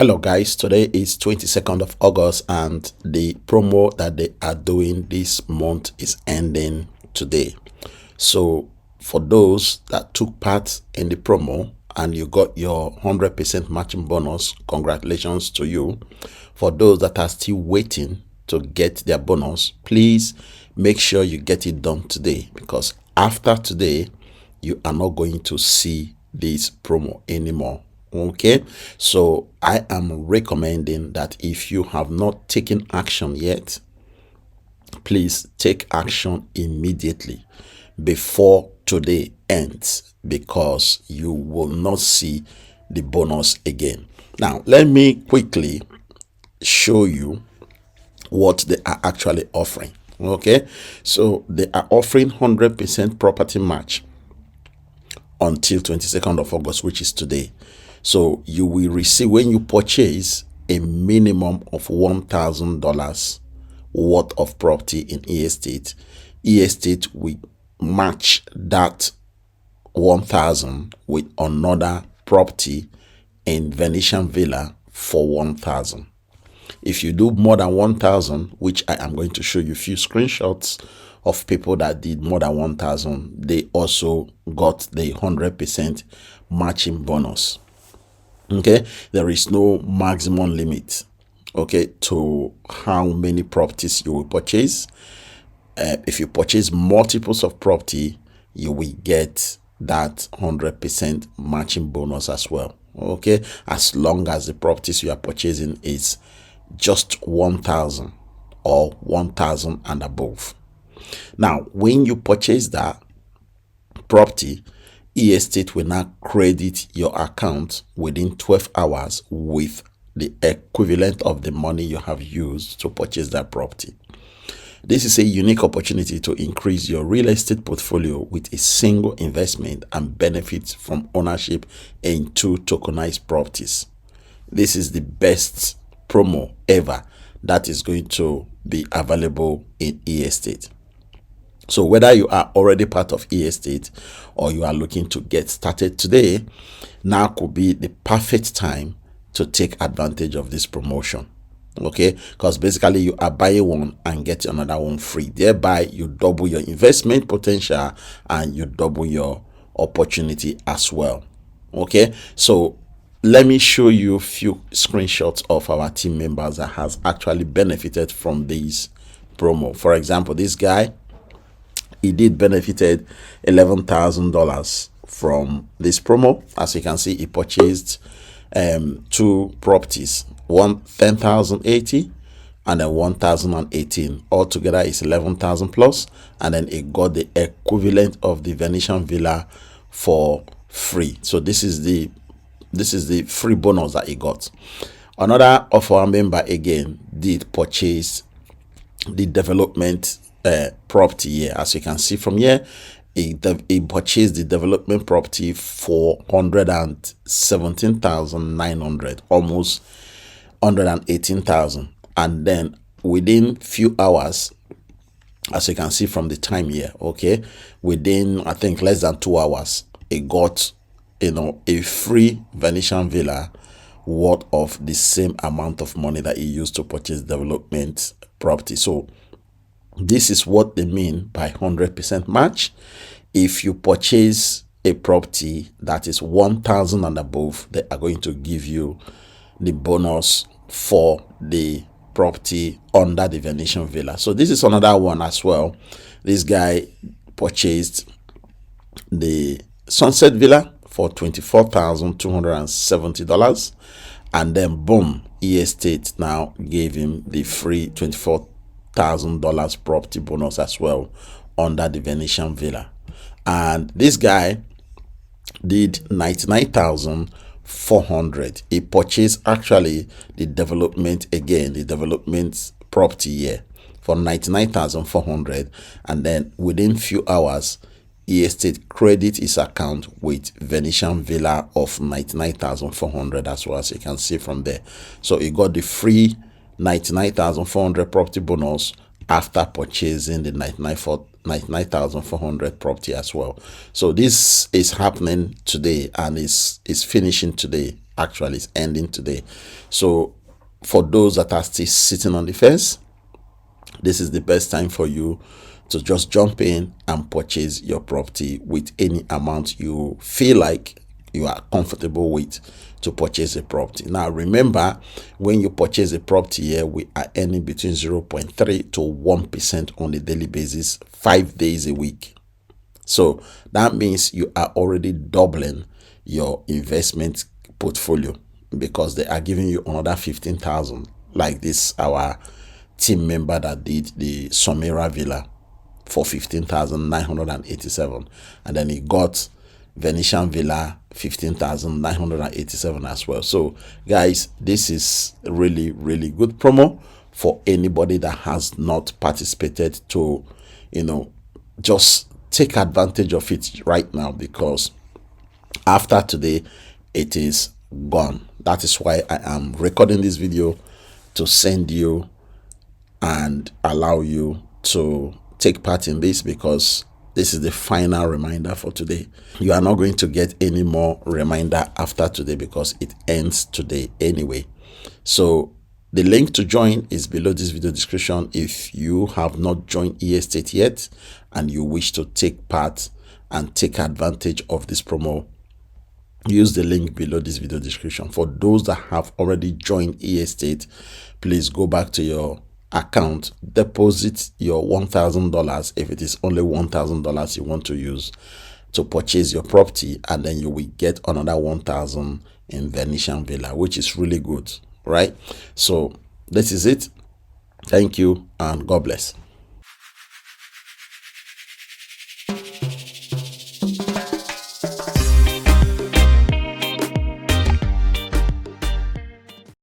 Hello guys, today is 22nd of August and the promo that they are doing this month is ending today. So for those that took part in the promo and you got your 100% matching bonus, congratulations to you. For those that are still waiting to get their bonus, please make sure you get it done today, because after today you are not going to see this promo anymore. Okay, so I am recommending that if you have not taken action yet, please take action immediately before today ends, because you will not see the bonus again. Now let me quickly show you what they are actually offering. Okay, so they are offering 100% property match until 22nd of August, which is today. So you will receive, when you purchase, a minimum of $1,000 worth of property in estate. Estate will match that 1,000 with another property in Venetian Villa for 1,000. If you do more than 1,000, which I am going to show you a few screenshots of people that did more than 1,000, they also got the 100% matching bonus. Okay, there is no maximum limit, okay, to how many properties you will purchase. If you purchase multiples of property, you will get that 100% matching bonus as well. Okay, as long as the properties you are purchasing is just 1,000 or 1,000 and above. Now, when you purchase that property, estate will now credit your account within 12 hours with the equivalent of the money you have used to purchase that property. This is a unique opportunity to increase your real estate portfolio with a single investment and benefit from ownership in 2 tokenized properties. This is the best promo ever that is going to be available in estate. So whether you are already part of estate or you are looking to get started today, now could be the perfect time to take advantage of this promotion. Okay, because basically you are buying one and get another one free. Thereby you double your investment potential and you double your opportunity as well. Okay, so let me show you a few screenshots of our team members that has actually benefited from this promo. For example, this guy, he did benefited $11,000 from this promo. As you can see, he purchased 2 properties, one 10,080 and then 1,018. Altogether is 11,000 plus, and then he got the equivalent of the Venetian Villa for free. So this is the free bonus that he got. Another of our member again did purchase the development property here. As you can see from here, he purchased the development property for 117,900, almost 118,000, and then within few hours, as you can see from the time here, okay, within I think less than 2 hours, he got a free Venetian Villa worth of the same amount of money that he used to purchase development property. So this is what they mean by 100% match. If you purchase a property that is 1,000 and above, they are going to give you the bonus for the property under the Venetian Villa. So this is another one as well. This guy purchased the Sunset Villa for $24,270, and then boom, estate now gave him the free $24,000 property bonus as well under the Venetian Villa. And this guy did 99,400. He purchased actually the development property here for 99,400, and then within few hours, estate credit his account with Venetian Villa of 99,400 as well, as you can see from there. So he got the free 99,400 property bonus after purchasing the 99,400 property as well. So this is happening today and is finishing today. actually is ending today. So for those that are still sitting on the fence, this is the best time for you to just jump in and purchase your property with any amount you feel like you are comfortable with to purchase a property. Now remember, when you purchase a property here, we are earning between 0.3 to 1% on a daily basis, 5 days a week. So that means you are already doubling your investment portfolio, because they are giving you another 15,000, like this our team member that did the Somera Villa for 15,987, and then he got Venetian Villa 15,987 as well. So guys, this is really good promo for anybody that has not participated to, just take advantage of it right now, because after today it is gone. That is why I am recording this video, to send you and allow you to take part in this, because this is the final reminder for today. You are not going to get any more reminder after today, because it ends today anyway. So the link to join is below this video description. If you have not joined eEstate yet and you wish to take part and take advantage of this promo, use the link below this video description. For those that have already joined eEstate, please go back to your account, deposit your $1,000 if it is only $1,000 you want to use to purchase your property, and then you will get another 1,000 in Venetian Villa, which is really good, right? So this is it. Thank you and God bless.